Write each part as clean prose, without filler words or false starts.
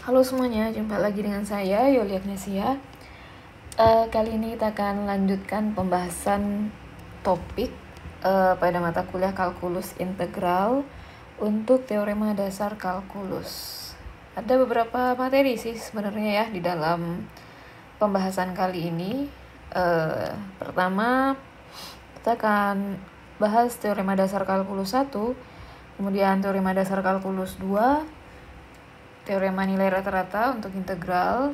Halo semuanya, jumpa lagi dengan saya Yoli Agnesia. Kali ini kita akan lanjutkan pembahasan topik pada mata kuliah kalkulus integral untuk teorema dasar kalkulus. Ada beberapa materi sih sebenarnya ya di dalam pembahasan kali ini. Pertama, kita akan bahas teorema dasar kalkulus 1, kemudian teorema dasar kalkulus 2, teorema nilai rata-rata untuk integral.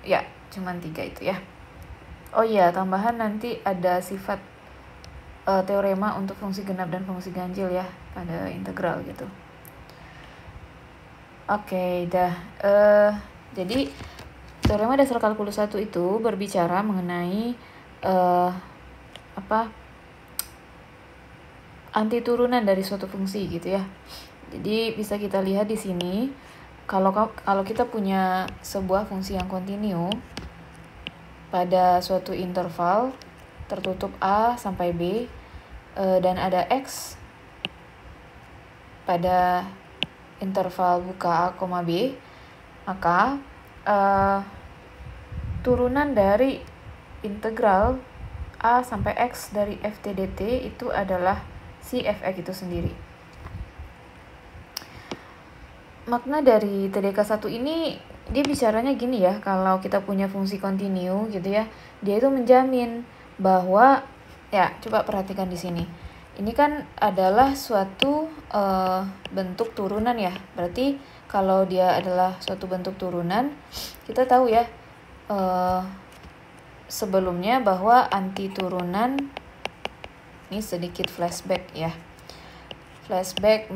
Ya, cuman 3 itu ya. Oh iya, tambahan nanti ada sifat teorema untuk fungsi genap dan fungsi ganjil ya pada integral gitu. Oke, dah. Jadi teorema dasar kalkulus 1 itu berbicara mengenai anti turunan dari suatu fungsi gitu ya. Jadi bisa kita lihat di sini kalau kita punya sebuah fungsi yang kontinu pada suatu interval tertutup A sampai B dan ada X pada interval buka A, B, maka turunan dari integral A sampai X dari ft dt itu adalah si fx itu sendiri. Makna dari TDK 1 ini dia bicaranya gini ya, kalau kita punya fungsi kontinu gitu ya, dia itu menjamin bahwa ya coba perhatikan di sini. Ini kan adalah suatu bentuk turunan ya. Berarti kalau dia adalah suatu bentuk turunan, kita tahu ya sebelumnya bahwa anti turunan, ini sedikit flashback ya. Flashback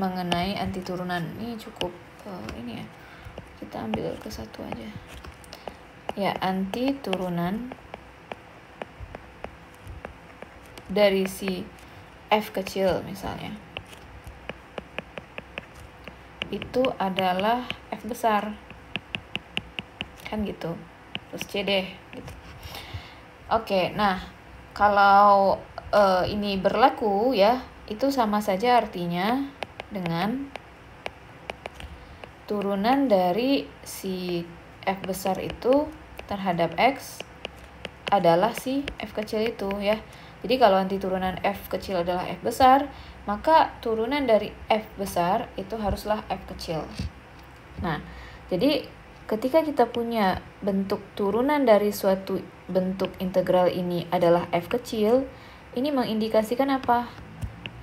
mengenai anti turunan ini cukup ini ya, kita ambil ke satu aja ya. Anti turunan dari si f kecil misalnya itu adalah f besar kan gitu, terus c deh gitu. Oke, nah kalau ini berlaku ya, itu sama saja artinya dengan turunan dari si f besar itu terhadap x adalah si f kecil itu ya. Jadi kalau anti turunan f kecil adalah f besar, maka turunan dari f besar itu haruslah f kecil. Nah, jadi ketika kita punya bentuk turunan dari suatu bentuk integral ini adalah f kecil, ini mengindikasikan apa?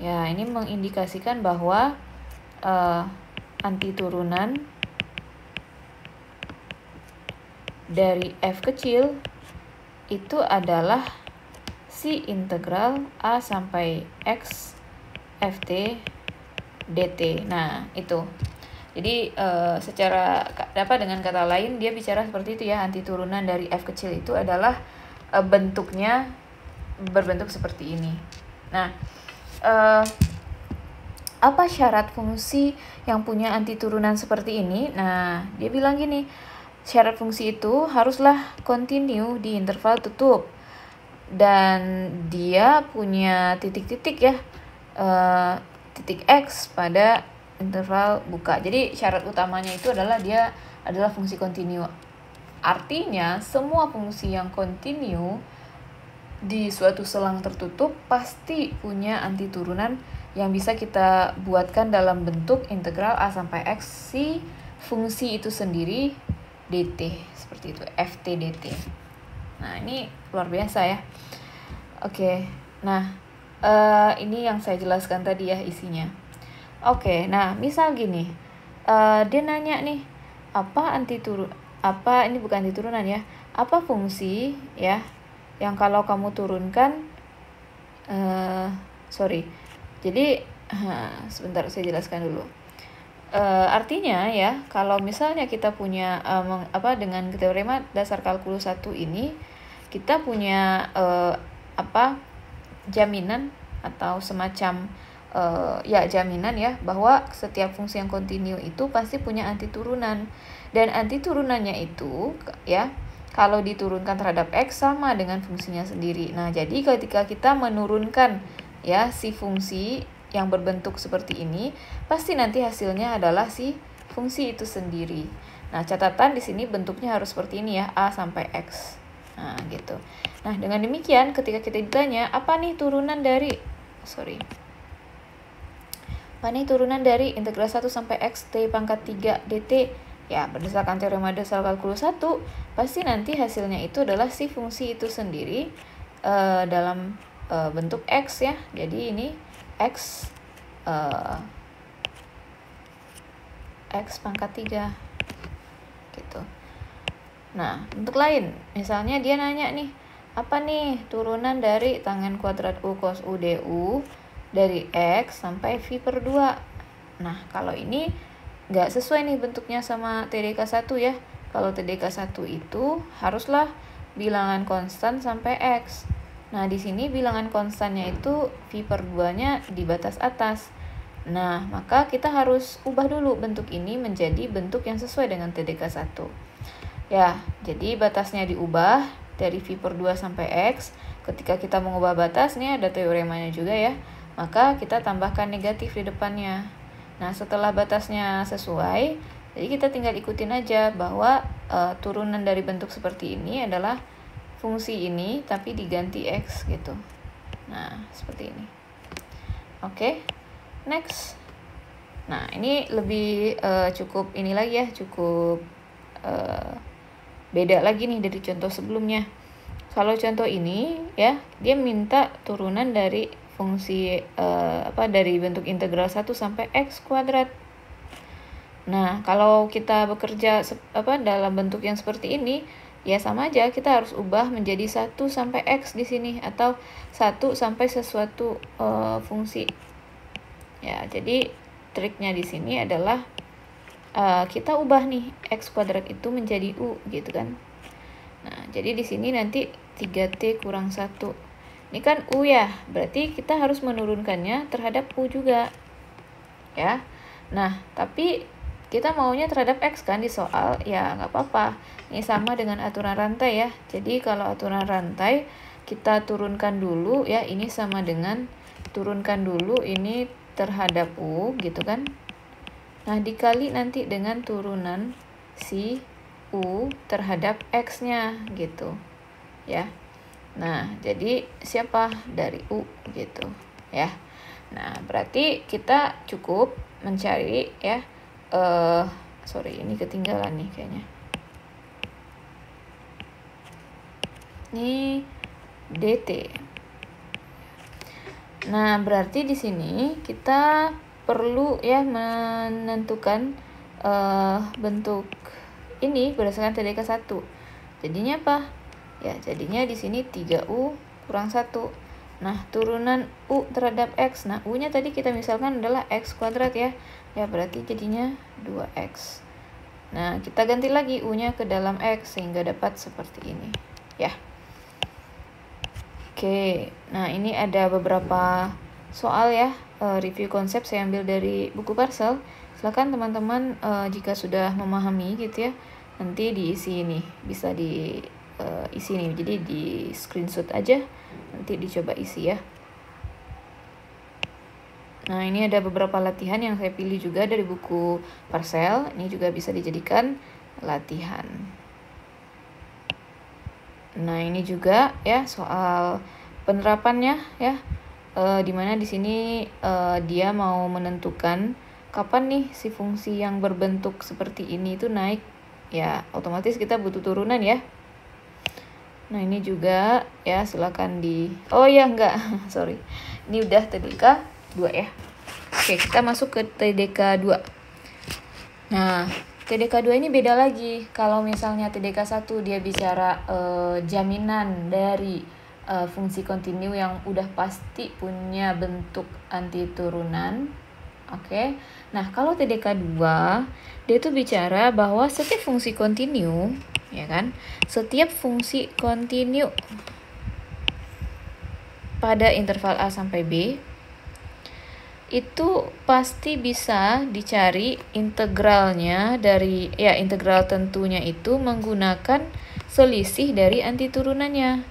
Ya, ini mengindikasikan bahwa anti turunan dari f kecil itu adalah si integral a sampai x ft dt. Nah, itu. Jadi secara dengan kata lain dia bicara seperti itu ya, anti turunan dari f kecil itu adalah bentuknya berbentuk seperti ini. Nah, apa syarat fungsi yang punya anti turunan seperti ini? Nah, dia bilang gini, syarat fungsi itu haruslah kontinu di interval tutup dan dia punya titik-titik ya, titik x pada interval buka. Jadi syarat utamanya itu adalah dia adalah fungsi kontinu. Artinya semua fungsi yang kontinu di suatu selang tertutup pasti punya anti turunan yang bisa kita buatkan dalam bentuk integral a sampai x si fungsi itu sendiri dt, seperti itu, ft dt. Nah, ini luar biasa ya. Oke, nah ini yang saya jelaskan tadi ya isinya. Oke, nah misal gini, dia nanya nih, ini bukan anti turunan ya, apa fungsi ya yang kalau kamu turunkan jadi sebentar saya jelaskan dulu. Artinya ya, kalau misalnya kita punya dengan teorema dasar kalkulus 1 ini kita punya jaminan atau semacam jaminan ya, bahwa setiap fungsi yang kontinu itu pasti punya anti turunan, dan anti turunannya itu ya kalau diturunkan terhadap x sama dengan fungsinya sendiri. Nah, jadi ketika kita menurunkan ya si fungsi yang berbentuk seperti ini, pasti nanti hasilnya adalah si fungsi itu sendiri. Nah, catatan di sini bentuknya harus seperti ini ya, A sampai X. Nah, gitu. Nah, dengan demikian ketika kita ditanya, apa nih turunan dari integral 1 sampai X T pangkat 3 dt? Ya, berdasarkan teorema dasar kalkulus 1, pasti nanti hasilnya itu adalah si fungsi itu sendiri dalam bentuk X ya. Jadi ini X pangkat 3 gitu. Nah, bentuk lain, misalnya dia nanya nih, apa nih turunan dari tangen kuadrat U cos U du dari X sampai V per 2. Nah, kalau ini nggak sesuai nih bentuknya sama TDK 1 ya. Kalau TDK 1 itu haruslah bilangan konstan sampai X. Nah, di sini bilangan konstannya itu V per 2-nya di batas atas. Nah, maka kita harus ubah dulu bentuk ini menjadi bentuk yang sesuai dengan TDK 1. Ya, jadi batasnya diubah dari V per 2 sampai X. Ketika kita mengubah batas, nih ada teoremanya juga ya, maka kita tambahkan negatif di depannya. Nah, setelah batasnya sesuai, jadi kita tinggal ikutin aja bahwa turunan dari bentuk seperti ini adalah fungsi ini tapi diganti X gitu. Nah, seperti ini. Oke, next. Nah, ini lebih cukup ini lagi ya, cukup beda lagi nih dari contoh sebelumnya. Kalau contoh ini ya, dia minta turunan dari fungsi dari bentuk integral 1 sampai X kuadrat. Nah, kalau kita bekerja dalam bentuk yang seperti ini, ya sama aja, kita harus ubah menjadi 1 sampai X di sini atau 1 sampai sesuatu fungsi. Ya, jadi triknya di sini adalah kita ubah nih X kuadrat itu menjadi U gitu kan. Nah, jadi di sini nanti 3T kurang 1. Ini kan U ya, berarti kita harus menurunkannya terhadap U juga. Ya. Nah, tapi kita maunya terhadap X kan di soal, ya nggak apa-apa. Ini sama dengan aturan rantai ya. Jadi kalau aturan rantai, kita turunkan dulu ya, ini sama dengan turunkan dulu ini terhadap U gitu kan. Nah, dikali nanti dengan turunan si U terhadap X-nya gitu. Ya. Nah, jadi siapa dari U gitu ya. Nah, berarti kita cukup mencari ya ini ketinggalan nih kayaknya. Ini DT. Nah, berarti di sini kita perlu ya menentukan bentuk ini berdasarkan TDK 1. Jadinya apa? Ya, jadinya di sini 3U kurang 1. Nah, turunan U terhadap X. Nah, U-nya tadi kita misalkan adalah X kuadrat ya. Ya, berarti jadinya 2X. Nah, kita ganti lagi U-nya ke dalam X sehingga dapat seperti ini. Ya. Oke, nah ini ada beberapa soal ya, review konsep saya ambil dari buku Parsel. Silakan teman-teman jika sudah memahami gitu ya, nanti diisi ini, bisa diisi nih, jadi di screenshot aja, nanti dicoba isi ya. Nah, ini ada beberapa latihan yang saya pilih juga dari buku Parsel, ini juga bisa dijadikan latihan. Nah, ini juga ya soal penerapannya ya, dimana di sini dia mau menentukan kapan nih si fungsi yang berbentuk seperti ini itu naik, ya otomatis kita butuh turunan ya. Nah, ini juga ya silakan sorry, ini udah TDK 2 ya. Oke, kita masuk ke TDK 2. Nah, TDK 2 ini beda lagi. Kalau misalnya TDK 1 dia bicara jaminan dari fungsi kontinu yang udah pasti punya bentuk antiturunan. Oke. Nah, kalau TDK 2 dia tuh bicara bahwa setiap fungsi kontinu, ya kan? Setiap fungsi kontinu pada interval A sampai B itu pasti bisa dicari integralnya dari, ya integral tentunya itu menggunakan selisih dari antiturunannya.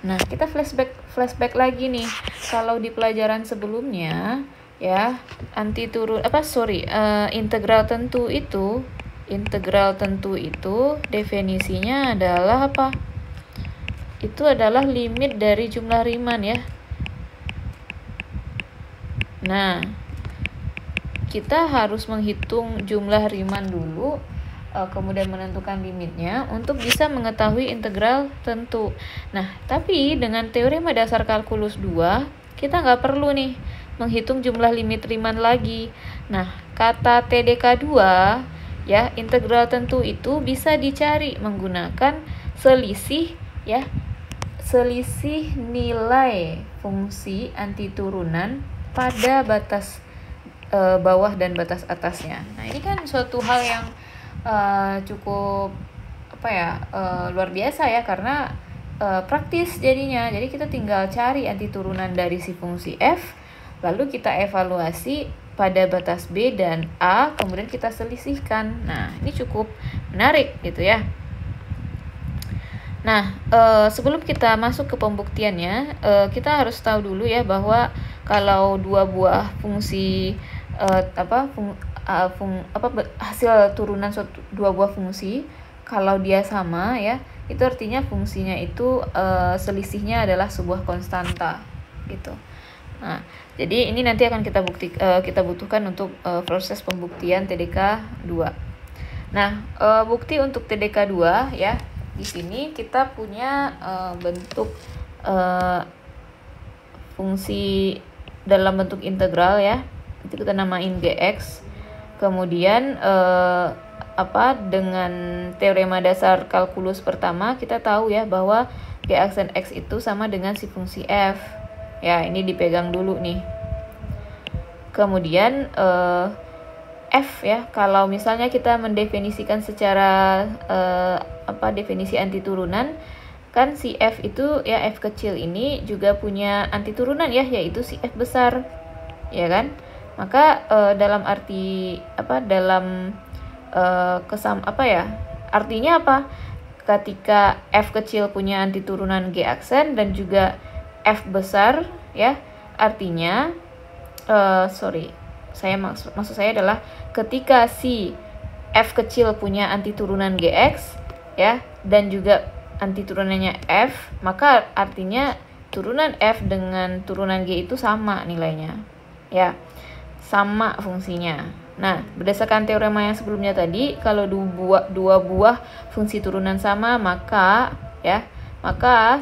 Nah, kita flashback lagi nih. Kalau di pelajaran sebelumnya, ya, integral tentu itu definisinya adalah apa? Itu adalah limit dari jumlah Riemann ya. Nah, kita harus menghitung jumlah Riemann dulu, kemudian menentukan limitnya untuk bisa mengetahui integral tentu. Nah, tapi dengan teorema dasar kalkulus 2, kita nggak perlu nih menghitung jumlah limit Riemann lagi. Nah, kata TDK 2, ya, integral tentu itu bisa dicari menggunakan selisih nilai fungsi antiturunan pada batas bawah dan batas atasnya. Nah, ini kan suatu hal yang cukup luar biasa ya, karena praktis jadinya. Jadi kita tinggal cari antiturunan dari si fungsi f, lalu kita evaluasi pada batas b dan a, kemudian kita selisihkan. Nah, ini cukup menarik gitu ya. Nah, sebelum kita masuk ke pembuktiannya, kita harus tahu dulu ya bahwa kalau dua buah fungsi hasil turunan dua buah fungsi, kalau dia sama ya, itu artinya fungsinya itu selisihnya adalah sebuah konstanta gitu. Nah, jadi ini nanti akan kita butuhkan untuk proses pembuktian TDK 2. Nah, bukti untuk TDK 2 ya. Di sini kita punya bentuk fungsi dalam bentuk integral ya. Itu kita namain Gx. Kemudian dengan teorema dasar kalkulus pertama kita tahu ya bahwa G aksen X itu sama dengan si fungsi f. Ya, ini dipegang dulu nih. Kemudian f ya, kalau misalnya kita mendefinisikan secara definisi antiturunan, kan si f itu ya, f kecil ini juga punya antiturunan ya, yaitu si f besar, ya kan? Maka dalam arti artinya apa? Ketika f kecil punya antiturunan G aksen dan juga f besar ya, artinya maksud saya adalah ketika si f kecil punya antiturunan Gx ya, dan juga antiturunannya f, maka artinya turunan f dengan turunan G itu sama nilainya ya, sama fungsinya. Nah, berdasarkan teorema yang sebelumnya tadi, kalau dua buah fungsi turunan sama, maka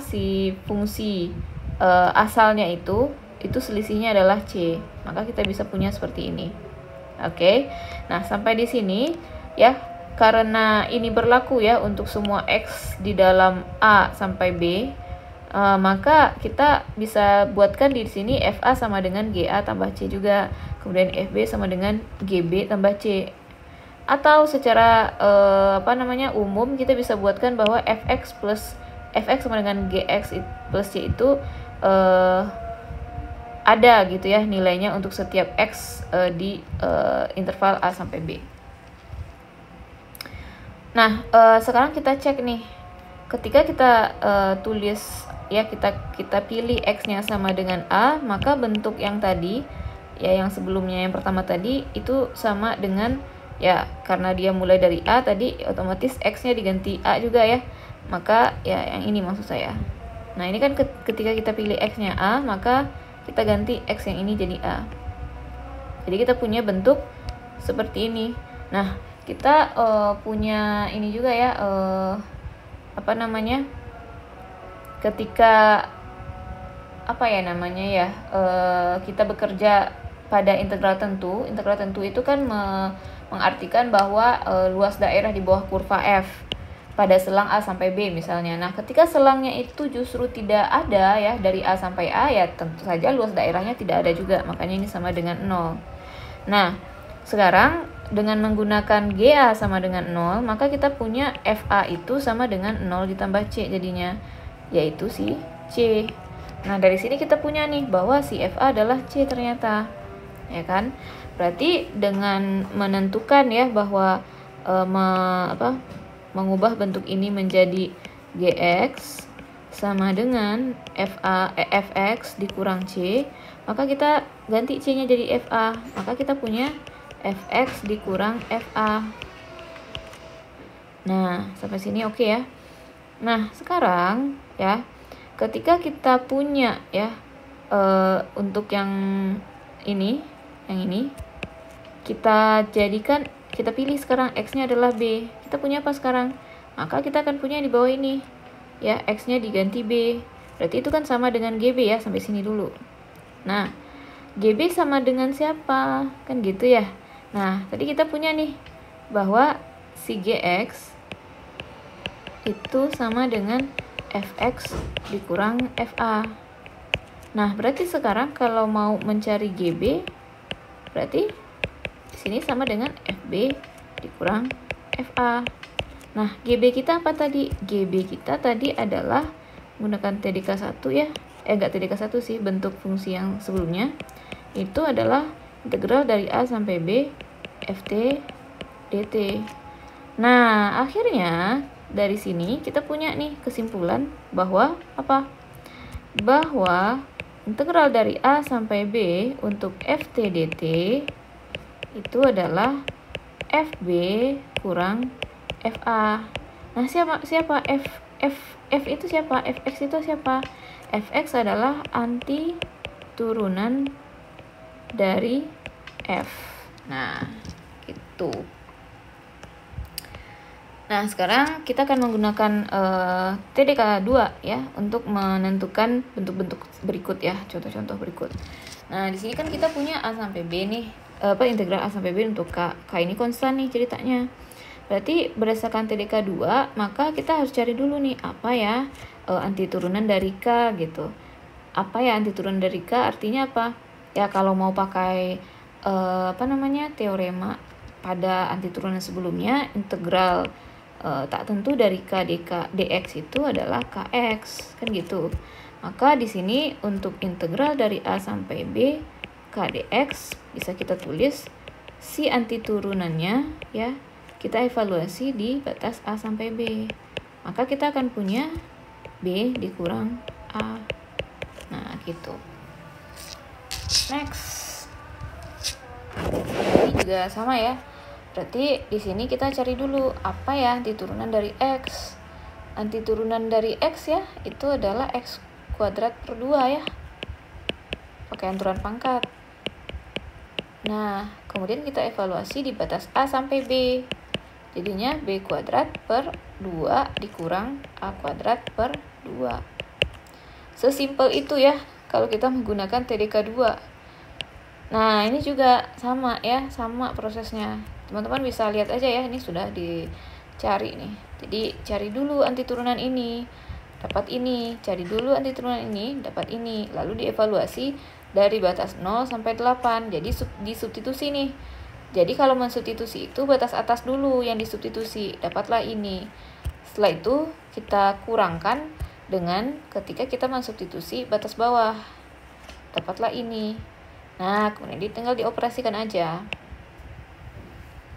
si fungsi asalnya itu selisihnya adalah C. Maka kita bisa punya seperti ini. Oke. Nah, sampai di sini ya, karena ini berlaku ya untuk semua X di dalam A sampai B, maka kita bisa buatkan di sini FA sama dengan GA tambah C juga. Kemudian FB sama dengan GB tambah C. Atau secara umum kita bisa buatkan bahwa Fx sama dengan Gx plus C itu ada gitu ya nilainya untuk setiap X di interval A sampai B. Nah, sekarang kita cek nih. Ketika kita tulis ya, kita pilih X-nya sama dengan A, maka bentuk yang tadi ya, yang sebelumnya yang pertama tadi itu sama dengan ya, karena dia mulai dari A tadi, otomatis X-nya diganti A juga ya. Maka ya, yang ini maksud saya. Nah, ini kan ketika kita pilih X-nya A, maka kita ganti X yang ini jadi A. Jadi kita punya bentuk seperti ini. Nah, kita punya ini juga ya, ketika kita bekerja pada integral tentu itu kan mengartikan bahwa luas daerah di bawah kurva F pada selang A sampai B misalnya. Nah, ketika selangnya itu justru tidak ada ya, dari A sampai A, ya tentu saja luas daerahnya tidak ada juga, makanya ini sama dengan 0. Nah, sekarang dengan menggunakan GA sama dengan 0, maka kita punya FA itu sama dengan 0 ditambah C jadinya, yaitu si C. Nah, dari sini kita punya nih bahwa si FA adalah C ternyata, ya kan? Berarti dengan menentukan ya bahwa mengubah bentuk ini menjadi Gx, sama dengan fx dikurang c, maka kita ganti c-nya jadi fa, maka kita punya fx dikurang fa. Nah, sampai sini oke ya. Nah, sekarang ya, ketika kita punya ya untuk yang ini kita jadikan, kita pilih sekarang x-nya adalah b. Kita punya apa sekarang? Maka kita akan punya di bawah ini ya, x-nya diganti b. Berarti itu kan sama dengan gb ya, sampai sini dulu. Nah, gb sama dengan siapa? Kan gitu ya. Nah, tadi kita punya nih bahwa si gx itu sama dengan fx dikurang fa. Nah, berarti sekarang kalau mau mencari gb, berarti di sini sama dengan fb dikurang fa. Nah, gb kita apa tadi? Gb kita tadi adalah menggunakan TDK 1 ya. Enggak TDK 1 sih, bentuk fungsi yang sebelumnya. Itu adalah integral dari a sampai b ft dt. Nah, akhirnya dari sini kita punya nih kesimpulan bahwa apa? Bahwa integral dari a sampai b untuk ft dt itu adalah fb kurang fa. Nah, siapa f itu siapa? Fx itu siapa? Fx adalah anti turunan dari f. Nah, gitu. Nah, sekarang kita akan menggunakan TDK 2 ya untuk menentukan bentuk-bentuk berikut ya, contoh-contoh berikut. Nah, di sini kan kita punya a sampai b nih, integral a sampai b untuk k. K ini konstan nih ceritanya. Berarti berdasarkan TDK 2, maka kita harus cari dulu nih apa ya anti turunan dari k gitu. Apa ya anti turunan dari k? Artinya apa? Ya kalau mau pakai teorema pada anti turunan sebelumnya, integral tak tentu dari k dx itu adalah kx, kan gitu. Maka di sini untuk integral dari a sampai b k dx bisa kita tulis si anti turunannya ya, kita evaluasi di batas a sampai b. Maka kita akan punya b dikurang a. Nah, gitu. Next. Ini juga sama ya. Berarti di sini kita cari dulu apa ya anti turunan dari x. Anti turunan dari x ya, itu adalah x kuadrat per 2 ya. Pakai aturan pangkat. Nah, kemudian kita evaluasi di batas a sampai b. Jadinya b kuadrat per 2 dikurang a kuadrat per 2. Sesimpel itu ya kalau kita menggunakan TDK 2. Nah, ini juga sama ya, sama prosesnya. Teman-teman bisa lihat aja ya, ini sudah dicari nih. Jadi cari dulu anti turunan ini, dapat ini. Cari dulu anti turunan ini, dapat ini. Lalu dievaluasi dari batas 0 sampai 8. Jadi disubstitusi nih. Jadi kalau mensubstitusi itu batas atas dulu yang disubstitusi, dapatlah ini. Setelah itu kita kurangkan dengan ketika kita mensubstitusi batas bawah, dapatlah ini. Nah, kemudian tinggal dioperasikan aja.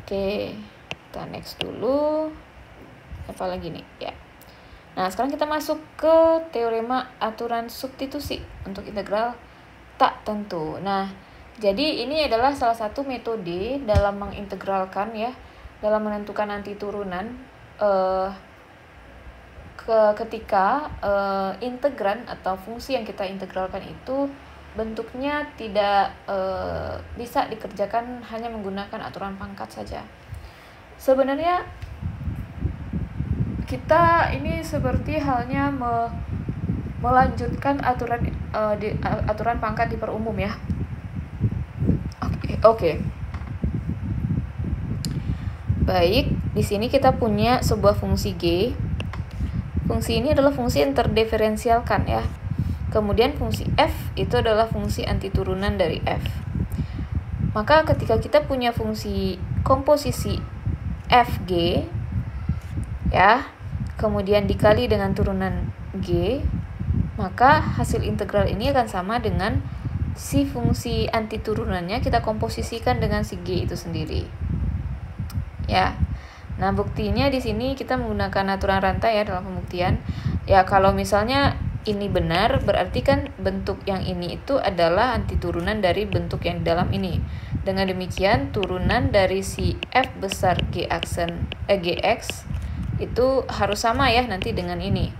Oke, kita next dulu. Apa lagi nih? Ya. Nah, sekarang kita masuk ke teorema aturan substitusi untuk integral tak tentu. Nah, jadi ini adalah salah satu metode dalam mengintegralkan ya, dalam menentukan anti turunan ketika integran atau fungsi yang kita integralkan itu bentuknya tidak bisa dikerjakan hanya menggunakan aturan pangkat saja. Sebenarnya kita ini seperti halnya melanjutkan aturan pangkat di perumum ya. Oke. Baik, di sini kita punya sebuah fungsi g. Fungsi ini adalah fungsi yang terdiferensialkan ya. Kemudian fungsi f itu adalah fungsi antiturunan dari f. Maka ketika kita punya fungsi komposisi fg ya, kemudian dikali dengan turunan g, maka hasil integral ini akan sama dengan si fungsi antiturunannya kita komposisikan dengan si g itu sendiri. Ya. Nah, buktinya di sini kita menggunakan aturan rantai ya dalam pembuktian. Ya, kalau misalnya ini benar, berarti kan bentuk yang ini itu adalah antiturunan dari bentuk yang di dalam ini. Dengan demikian, turunan dari si F besar Gx itu harus sama ya nanti dengan ini.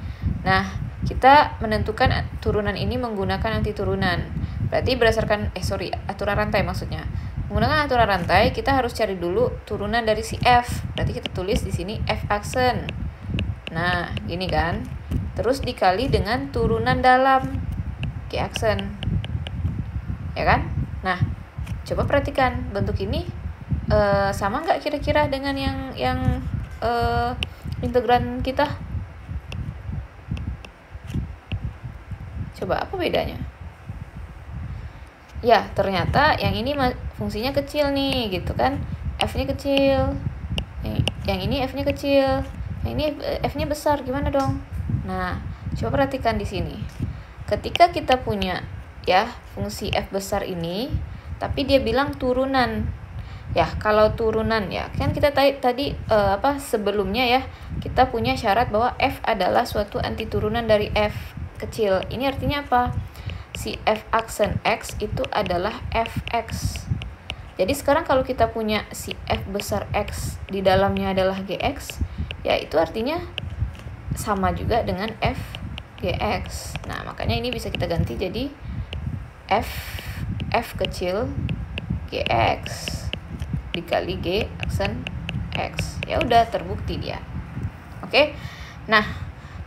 Nah, kita menentukan turunan ini menggunakan antiturunan. Berarti berdasarkan aturan rantai maksudnya. Menggunakan aturan rantai, kita harus cari dulu turunan dari si F. Berarti kita tulis di sini F aksen. Nah, gini kan. Terus dikali dengan turunan dalam G aksen. Ya kan? Nah, coba perhatikan bentuk ini sama nggak kira-kira dengan yang integran kita? Coba apa bedanya? Ya, ternyata yang ini fungsinya kecil nih, gitu kan. F-nya kecil. Yang ini F-nya kecil. Yang ini F-nya besar, gimana dong? Nah, coba perhatikan di sini. Ketika kita punya ya fungsi F besar ini, tapi dia bilang turunan. Ya, kalau turunan ya, kan kita tadi sebelumnya ya, kita punya syarat bahwa F adalah suatu antiturunan dari F kecil. Ini artinya apa? Si F aksen X itu adalah Fx. Jadi sekarang kalau kita punya si F besar X di dalamnya adalah Gx, ya itu artinya sama juga dengan F Gx. Nah, makanya ini bisa kita ganti jadi F kecil Gx dikali G aksen X. Ya udah terbukti dia. Oke. Nah,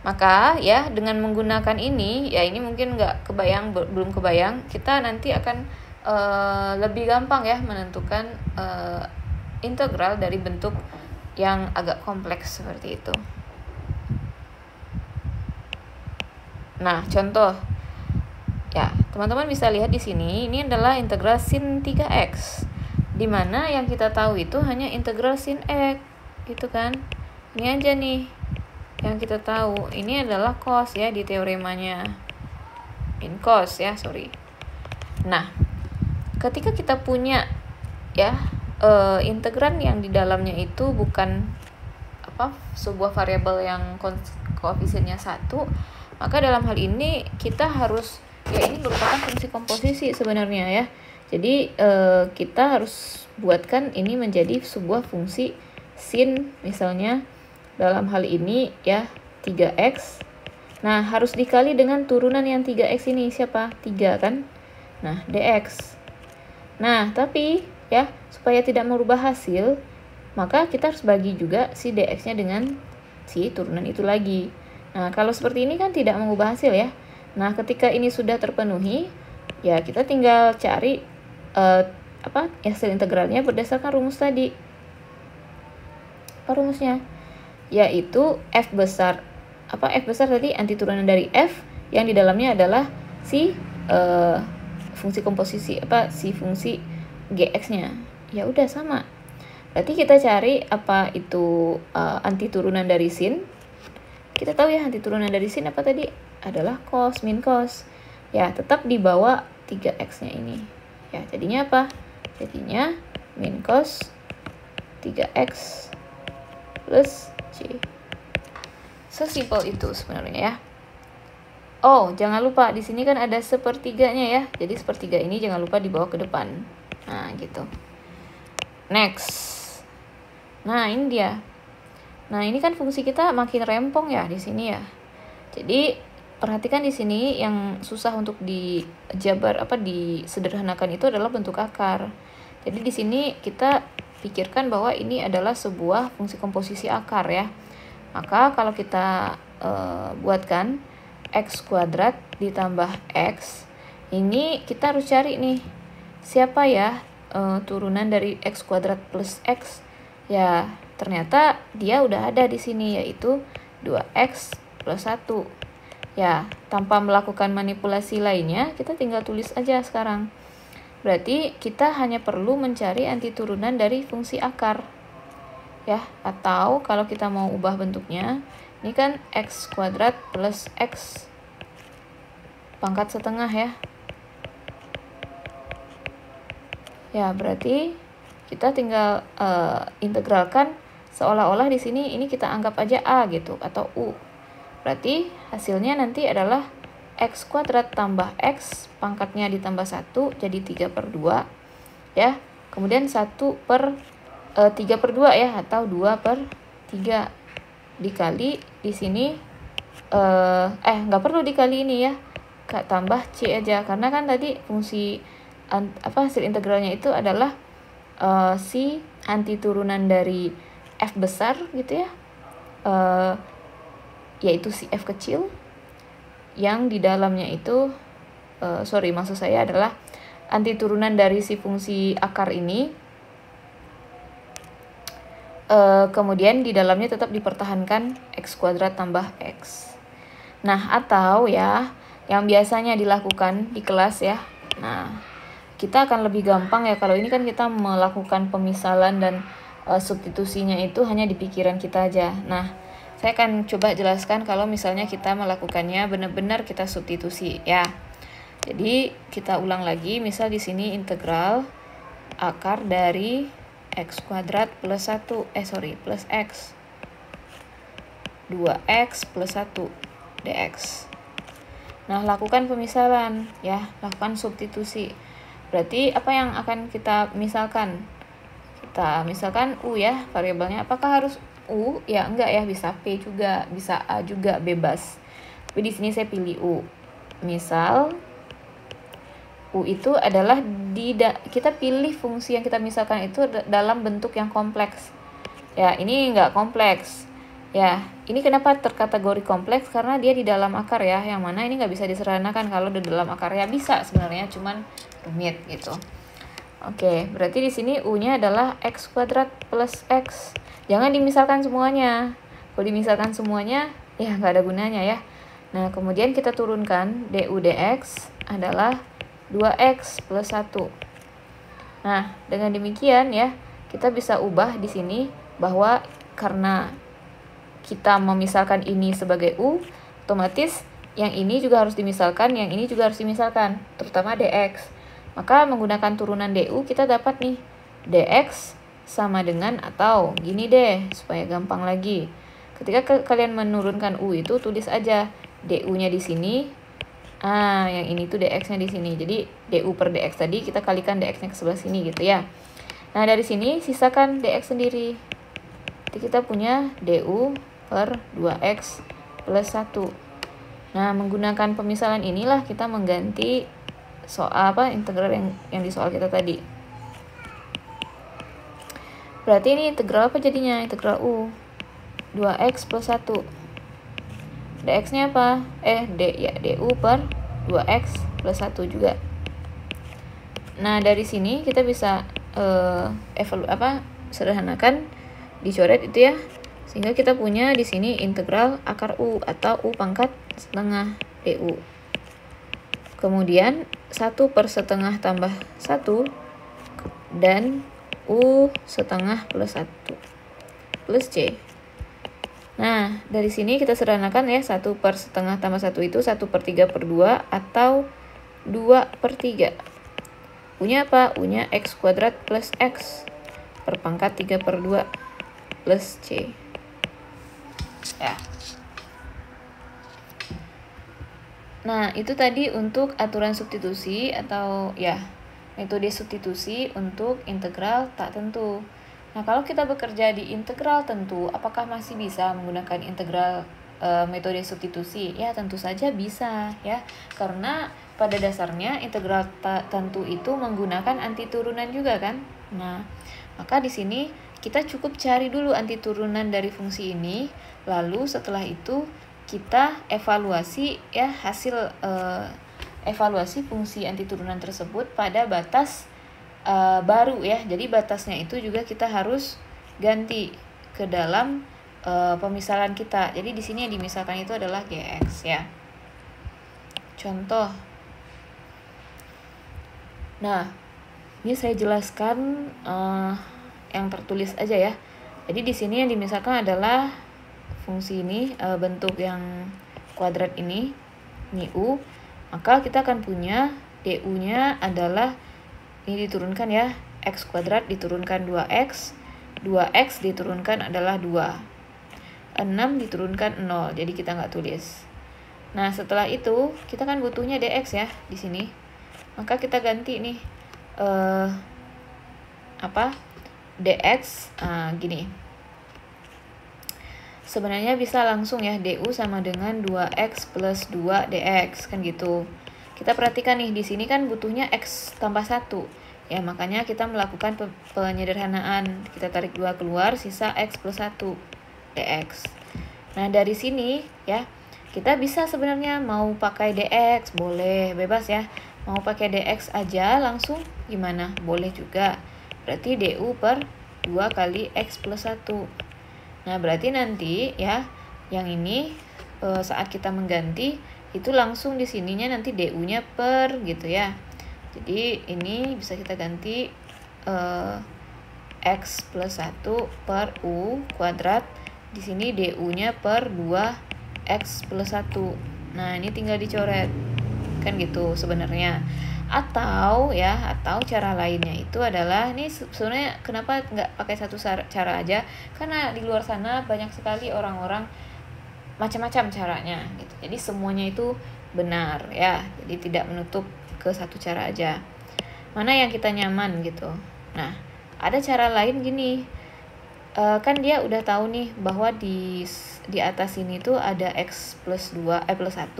maka ya dengan menggunakan ini, ya ini mungkin belum kebayang, kita nanti akan lebih gampang ya menentukan integral dari bentuk yang agak kompleks seperti itu. Nah, contoh ya, teman-teman bisa lihat di sini, ini adalah integral sin 3x, di mana yang kita tahu itu hanya integral sin x, gitu kan. Ini aja nih yang kita tahu. Ini adalah cos ya di teoremanya, in cos ya, Nah, ketika kita punya ya integran yang di dalamnya itu bukan sebuah variabel yang koefisiennya 1, maka dalam hal ini kita harus, ya ini merupakan fungsi komposisi sebenarnya ya. Jadi kita harus buatkan ini menjadi sebuah fungsi sin, misalnya dalam hal ini ya 3x. Nah, harus dikali dengan turunan yang 3x ini, siapa? 3 kan? Nah, dx. Nah, tapi ya supaya tidak merubah hasil, maka kita harus bagi juga si dx-nya dengan si turunan itu lagi. Nah, kalau seperti ini kan tidak mengubah hasil ya. Nah, ketika ini sudah terpenuhi, ya kita tinggal cari hasil integralnya berdasarkan rumus tadi. Apa rumusnya? Yaitu F besar tadi antiturunan dari F yang di dalamnya adalah si fungsi komposisi si fungsi Gx-nya. Ya udah sama. Berarti kita cari apa itu antiturunan dari sin. Kita tahu ya antiturunan dari sin apa tadi? Adalah cos min cos. Ya, tetap di bawah 3x-nya ini. Ya, jadinya apa? Jadinya min cos 3x plus C. Sesimpel itu sebenarnya ya. Oh, jangan lupa di sini kan ada sepertiganya ya. Jadi sepertiga ini jangan lupa dibawa ke depan. Nah, gitu. Next. Nah, ini dia. Nah, ini kan fungsi kita makin rempong ya di sini ya. Jadi perhatikan di sini yang susah untuk disederhanakan itu adalah bentuk akar. Jadi di sini kita pikirkan bahwa ini adalah sebuah fungsi komposisi akar ya. Maka kalau kita buatkan x kuadrat ditambah x, ini kita harus cari nih siapa ya turunan dari x kuadrat plus x. Ya, ternyata dia udah ada di sini, yaitu 2x plus 1. Ya, tanpa melakukan manipulasi lainnya, kita tinggal tulis aja sekarang. Berarti kita hanya perlu mencari antiturunan dari fungsi akar. Ya, atau kalau kita mau ubah bentuknya, ini kan x kuadrat plus x pangkat setengah ya. Ya, berarti kita tinggal integralkan seolah-olah di sini ini kita anggap aja A gitu atau U. Berarti hasilnya nanti adalah X kuadrat tambah X pangkatnya ditambah 1 jadi 3/2 ya. Kemudian 3/2 ya, atau 2/3 dikali di sini nggak perlu dikali ini ya, tambah C aja, karena kan tadi fungsi hasil integralnya itu adalah si antiturunan dari F besar gitu ya, yaitu si F kecil yang di dalamnya itu maksud saya adalah antiturunan dari si fungsi akar ini, kemudian di dalamnya tetap dipertahankan X kuadrat tambah X. Nah, atau ya yang biasanya dilakukan di kelas ya, nah kita akan lebih gampang ya kalau ini kan kita melakukan pemisalan dan substitusinya itu hanya di pikiran kita aja. Nah, saya akan coba jelaskan kalau misalnya kita melakukannya benar-benar kita substitusi ya. Jadi kita ulang lagi, misal di sini integral akar dari X kuadrat plus 1 plus X 2X plus 1 dx. Nah, lakukan pemisalan ya, lakukan substitusi. Berarti apa yang akan kita misalkan? Kita misalkan U ya, variabelnya. Apakah harus U? Ya enggak ya, bisa P juga, bisa A juga, bebas. Tapi di sini saya pilih U. Misal U itu adalah kita pilih fungsi yang kita misalkan itu dalam bentuk yang kompleks. Ya, ini enggak kompleks. Ya, ini kenapa terkategori kompleks? Karena dia di dalam akar ya, yang mana ini nggak bisa disederhanakan. Kalau di dalam akar ya bisa sebenarnya, cuman rumit gitu. Oke, berarti di sini U-nya adalah X kuadrat plus X. Jangan dimisalkan semuanya. Kalau dimisalkan semuanya, ya nggak ada gunanya ya. Nah, kemudian kita turunkan du dx adalah 2X plus 1. Nah, dengan demikian ya, kita bisa ubah di sini bahwa karena kita memisahkan ini sebagai U, otomatis yang ini juga harus dimisalkan, yang ini juga harus dimisalkan, terutama dx. Maka menggunakan turunan du kita dapat nih dx sama dengan, atau gini deh supaya gampang lagi. Ketika kalian menurunkan u itu tulis aja du-nya di sini. Yang ini tuh dx-nya di sini. Jadi du per dx tadi kita kalikan dx-nya ke sebelah sini gitu ya. Nah, dari sini sisakan dx sendiri. Jadi kita punya du per 2x plus 1. Nah, menggunakan pemisalan inilah kita mengganti soal integral yang di soal kita tadi. Berarti ini integral apa jadinya? Integral u 2x plus 1. dx-nya apa? Du per 2x plus 1 juga. Nah, dari sini kita bisa sederhanakan, dicoret itu ya. Sehingga kita punya di sini integral akar U atau U pangkat setengah DU. Kemudian 1 per setengah tambah 1 dan U setengah plus 1 plus C. Nah, dari sini kita sederhanakan ya, 1 per setengah tambah 1 itu 1/3/2 atau 2/3. U-nya apa? U-nya X kuadrat plus X per pangkat 3/2 plus C. Ya. Nah, itu tadi untuk aturan substitusi atau ya metode substitusi untuk integral tak tentu. Nah, kalau kita bekerja di integral tentu, apakah masih bisa menggunakan integral metode substitusi? Ya, tentu saja bisa ya, karena pada dasarnya integral tak tentu itu menggunakan antiturunan juga kan. Nah, maka di sini kita cukup cari dulu antiturunan dari fungsi ini, lalu setelah itu kita evaluasi ya hasil evaluasi fungsi antiturunan tersebut pada batas baru ya. Jadi batasnya itu juga kita harus ganti ke dalam pemisalan kita. Jadi di sini yang dimisalkan itu adalah gx ya. Contoh. Nah, ini saya jelaskan yang tertulis aja ya. Jadi di sini yang dimisalkan adalah fungsi ini, bentuk yang kuadrat ini u. Maka kita akan punya du-nya adalah ini diturunkan ya, x kuadrat diturunkan 2x, 2x diturunkan adalah 2. 6 diturunkan 0, jadi kita nggak tulis. Nah, setelah itu kita kan butuhnya dx ya di sini. Maka kita ganti nih dx gini. Sebenarnya bisa langsung ya, du sama dengan 2x plus 2 dx kan gitu. Kita perhatikan nih di sini kan butuhnya x tambah 1. Ya, makanya kita melakukan penyederhanaan. Kita tarik 2 keluar, sisa x plus 1 dx. Nah, dari sini ya kita bisa sebenarnya mau pakai dx, boleh, bebas ya. Mau pakai dx aja langsung gimana? Boleh juga. Berarti du per 2 kali x plus 1. Nah, berarti nanti ya yang ini saat kita mengganti itu langsung di sininya nanti du-nya per gitu ya. Jadi ini bisa kita ganti x plus 1 per u kuadrat. Di sini du-nya per 2x plus 1. Nah, ini tinggal dicoret. Kan gitu sebenarnya. Atau cara lainnya itu adalah, ini sebenarnya kenapa nggak pakai satu cara aja? Karena di luar sana banyak sekali orang-orang macam-macam caranya gitu. Jadi semuanya itu benar ya. Jadi tidak menutup ke satu cara aja. Mana yang kita nyaman gitu. Nah, ada cara lain gini. Kan dia udah tahu nih bahwa di atas sini tuh ada x plus 2 plus 1.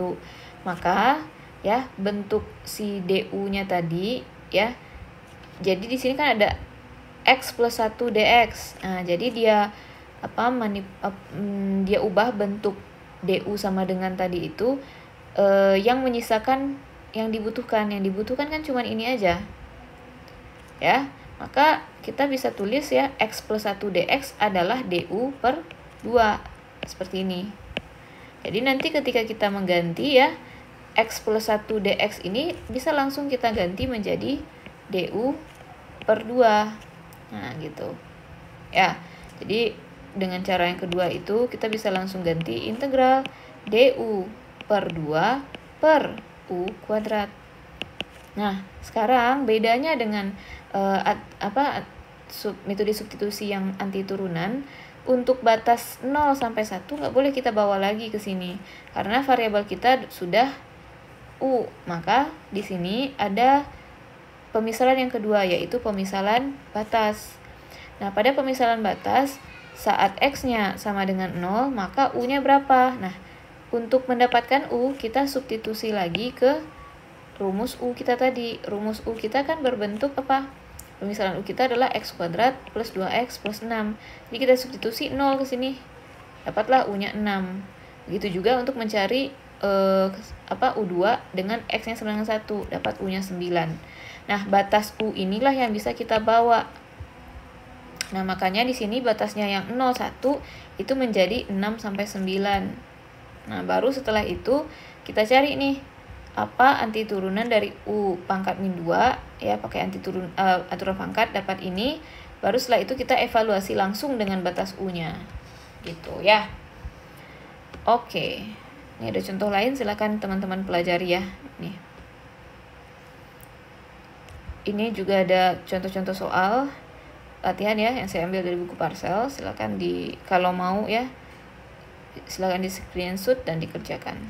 Maka ya bentuk si du-nya tadi ya. Jadi di sini kan ada x plus 1 dx. Nah, jadi dia dia ubah bentuk du sama dengan tadi itu yang menyisakan yang dibutuhkan. Yang dibutuhkan kan cuma ini aja. Ya. Maka kita bisa tulis ya x plus 1 dx adalah du per 2. Seperti ini. Jadi nanti ketika kita mengganti ya, x plus 1 dx ini bisa langsung kita ganti menjadi du per 2. Nah, gitu. Ya, jadi dengan cara yang kedua itu kita bisa langsung ganti integral du per 2 per u kuadrat. Nah, sekarang bedanya dengan metode substitusi yang anti turunan, untuk batas 0 sampai 1 nggak boleh kita bawa lagi ke sini karena variabel kita sudah u. Maka di sini ada pemisalan yang kedua, yaitu pemisalan batas. Nah, pada pemisalan batas saat x-nya sama dengan 0, maka u-nya berapa? Nah, untuk mendapatkan u kita substitusi lagi ke rumus u kita tadi. Rumus u kita kan berbentuk apa? Pemisalan u kita adalah x kuadrat plus 2x plus 6. Jadi kita substitusi 0 ke sini. Dapatlah u-nya 6. Begitu juga untuk mencari u2 dengan x-nya sama dengan 1. Dapat u-nya 9. Nah, batas u inilah yang bisa kita bawa. Nah, makanya di sini batasnya yang 0, 1 itu menjadi 6 sampai 9. Nah, baru setelah itu kita cari nih anti turunan dari u pangkat min 2 ya, pakai aturan pangkat dapat ini. Baru setelah itu kita evaluasi langsung dengan batas u-nya gitu ya. Oke, ini ada contoh lain, silakan teman-teman pelajari ya. Ini juga ada contoh-contoh soal latihan ya yang saya ambil dari buku Parsel. Silakan kalau mau ya, silakan di screenshot dan dikerjakan.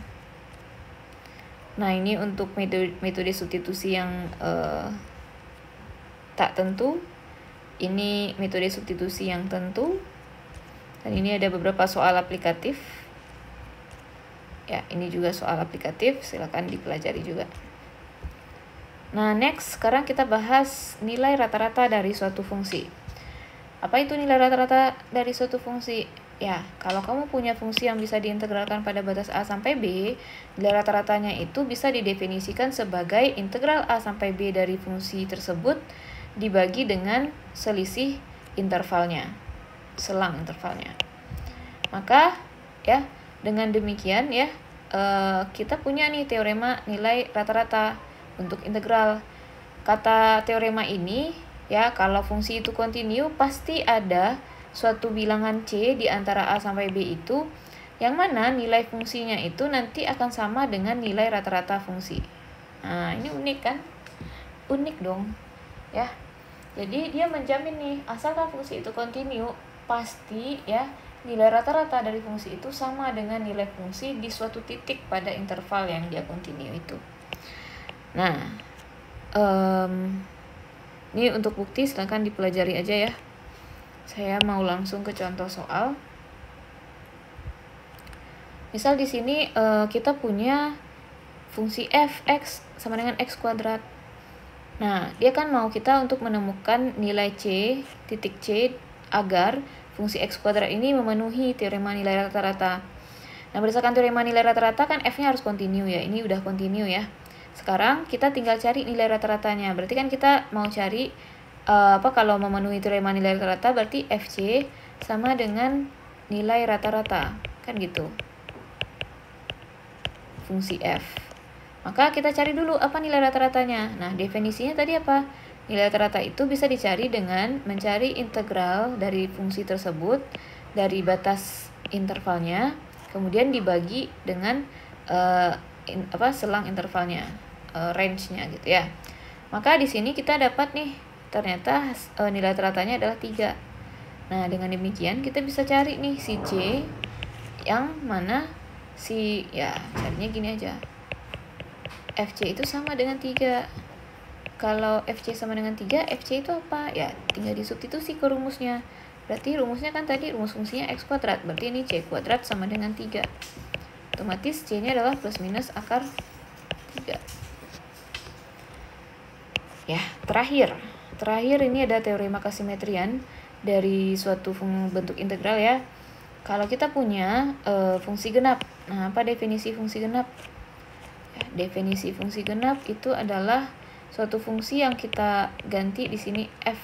Nah, ini untuk metode substitusi yang tak tentu. Ini metode substitusi yang tentu. Dan ini ada beberapa soal aplikatif. Ya, ini juga soal aplikatif, silakan dipelajari juga. Nah, next, sekarang kita bahas nilai rata-rata dari suatu fungsi. Apa itu nilai rata-rata dari suatu fungsi? Ya, kalau kamu punya fungsi yang bisa diintegralkan pada batas A sampai B, nilai rata-ratanya itu bisa didefinisikan sebagai integral A sampai B dari fungsi tersebut dibagi dengan selisih intervalnya, selang intervalnya. Maka, ya, dengan demikian ya, kita punya nih teorema nilai rata-rata untuk integral. Kata teorema ini, ya, kalau fungsi itu kontinu, pasti ada suatu bilangan C di antara A sampai B itu, yang mana nilai fungsinya itu nanti akan sama dengan nilai rata-rata fungsi. Nah, ini unik kan? Unik dong, ya. Jadi dia menjamin nih, asalkan fungsi itu kontinu, pasti ya nilai rata-rata dari fungsi itu sama dengan nilai fungsi di suatu titik pada interval yang dia kontinu itu. Nah, ini untuk bukti silahkan dipelajari aja ya. Saya mau langsung ke contoh soal. Misal di sini kita punya fungsi f(x) sama dengan x kuadrat. Nah, dia kan mau kita untuk menemukan nilai c, titik c, agar fungsi x kuadrat ini memenuhi teorema nilai rata-rata. Nah, berdasarkan teorema nilai rata-rata kan f-nya harus kontinu ya. Ini udah kontinu ya. Sekarang kita tinggal cari nilai rata-ratanya. Berarti kan kita mau cari kalau memenuhi teorema nilai rata-rata berarti fc sama dengan nilai rata-rata. Kan gitu. Fungsi f. Maka kita cari dulu apa nilai rata-ratanya. Nah, definisinya tadi apa? Nilai rata-rata itu bisa dicari dengan mencari integral dari fungsi tersebut dari batas intervalnya, kemudian dibagi dengan selang intervalnya, range-nya gitu ya. Maka di sini kita dapat nih, ternyata nilai rata-ratanya adalah 3. Nah, dengan demikian kita bisa cari nih si c yang mana carinya gini aja. FC itu sama dengan 3. Kalau FC sama dengan 3, FC itu apa? Ya, tinggal disubstitusi ke rumusnya. Berarti rumusnya kan tadi rumus fungsinya x kuadrat. Berarti ini c kuadrat sama dengan 3. Otomatis c-nya adalah plus minus akar 3. Ya, terakhir ini ada teorema kesimetrian dari suatu bentuk integral ya. Kalau kita punya fungsi genap. Nah, apa definisi fungsi genap? Definisi fungsi genap itu adalah suatu fungsi yang kita ganti di sini f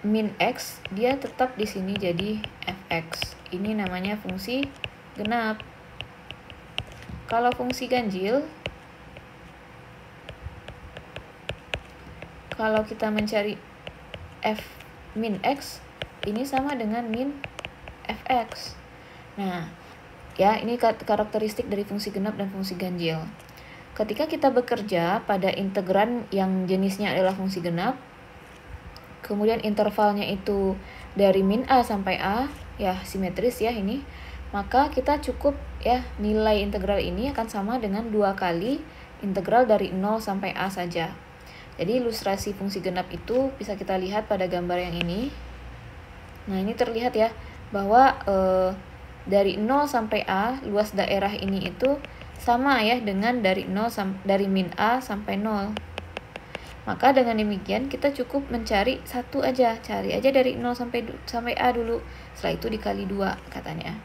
min x, dia tetap di sini jadi fx. Ini namanya fungsi genap. Kalau fungsi ganjil, kalau kita mencari f min x, ini sama dengan min fx. Nah, ya, ini karakteristik dari fungsi genap dan fungsi ganjil. Ketika kita bekerja pada integran yang jenisnya adalah fungsi genap, kemudian intervalnya itu dari min a sampai a, ya simetris ya ini, maka kita cukup ya nilai integral ini akan sama dengan 2 kali integral dari 0 sampai a saja. Jadi ilustrasi fungsi genap itu bisa kita lihat pada gambar yang ini. Nah, ini terlihat ya bahwa dari 0 sampai A, luas daerah ini itu sama ya dengan dari min A sampai 0. Maka dengan demikian kita cukup mencari satu aja, cari aja dari 0 sampai A dulu. Setelah itu dikali 2 katanya.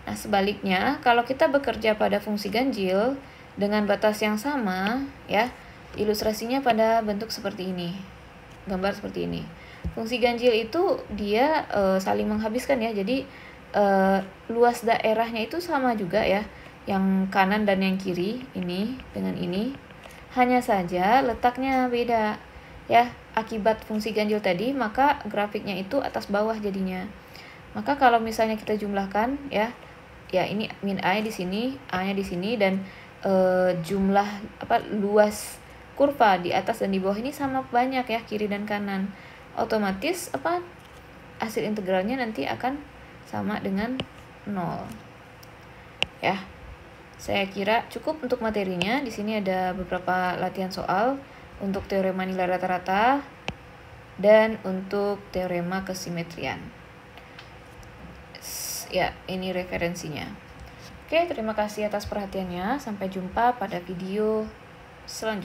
Nah, sebaliknya kalau kita bekerja pada fungsi ganjil dengan batas yang sama ya, ilustrasinya pada bentuk seperti ini. Gambar seperti ini. Fungsi ganjil itu dia saling menghabiskan ya. Jadi luas daerahnya itu sama juga ya, yang kanan dan yang kiri ini dengan ini, hanya saja letaknya beda ya. Akibat fungsi ganjil tadi, maka grafiknya itu atas bawah jadinya. Maka kalau misalnya kita jumlahkan ya ini min a di sini, a-nya di sini, dan jumlah luas kurva di atas dan di bawah ini sama banyak ya, kiri dan kanan. Otomatis hasil integralnya nanti akan sama dengan 0. Ya. Saya kira cukup untuk materinya. Di sini ada beberapa latihan soal untuk teorema nilai rata-rata dan untuk teorema kesimetrian. Ya, ini referensinya. Oke, terima kasih atas perhatiannya. Sampai jumpa pada video selanjutnya.